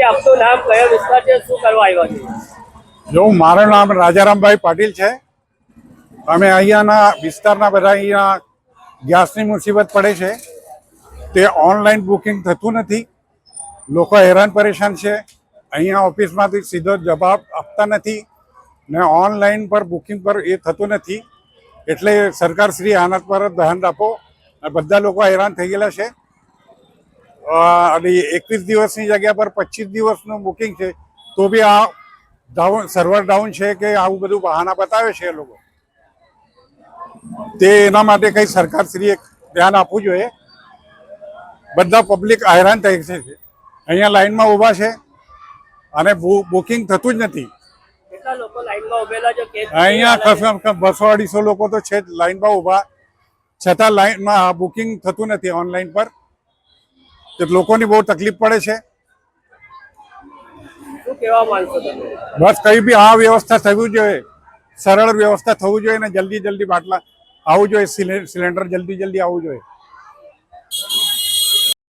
આપનું નામ, કયો વિસ્તાર છે, શું કરવા આવ્યા છે? જો મારું નામ રાજારામભાઈ પાટીલ છે. અમે અહીંયાના વિસ્તારના બધા અહીંયા ગેસની મુસીબત પડે છે. તે ઓનલાઈન બુકિંગ થતું નથી. લોકો હેરાન પરેશાન છે. અહીંયા ઓફિસમાંથી સીધો જવાબ આપતા નથી ને ઓનલાઈન પર બુકિંગ પર એ થતું નથી. એટલે સરકારશ્રી આના પર ધ્યાન આપો. બધા લોકો હેરાન થઈ ગયેલા છે. અને 21 દિવસની જગ્યા પર 25 દિવસનું બુકિંગ છે, તો બી આ સર્વર ડાઉન છે કે આવું બધું બહાના બતાવે છે એ લોકો. તે એના માટે કંઈ સરકારશ્રીએ ધ્યાન આપવું જોઈએ. બધા પબ્લિક હેરાન થઈ છે. અહીંયા લાઈનમાં ઊભા છે અને બુકિંગ થતું જ નથી. કેટલા લોકો લાઈનમાં ઉભેલા છે? અહીંયા 200-250 લોકો તો છે જ લાઈનમાં ઊભા, છતાં લાઈનમાં બુકિંગ થતું નથી ઓનલાઈન પર. તો લોકોની બહુ તકલીફ પડે છે. શું કહેવા માંગશો તમે? બસ કંઈ બી આ વ્યવસ્થા થવી જોઈએ, સરળ વ્યવસ્થા થવું જોઈએ ને જલ્દી બાટલા આવવું જોઈએ, સિલિન્ડર જલ્દી આવવું જોઈએ.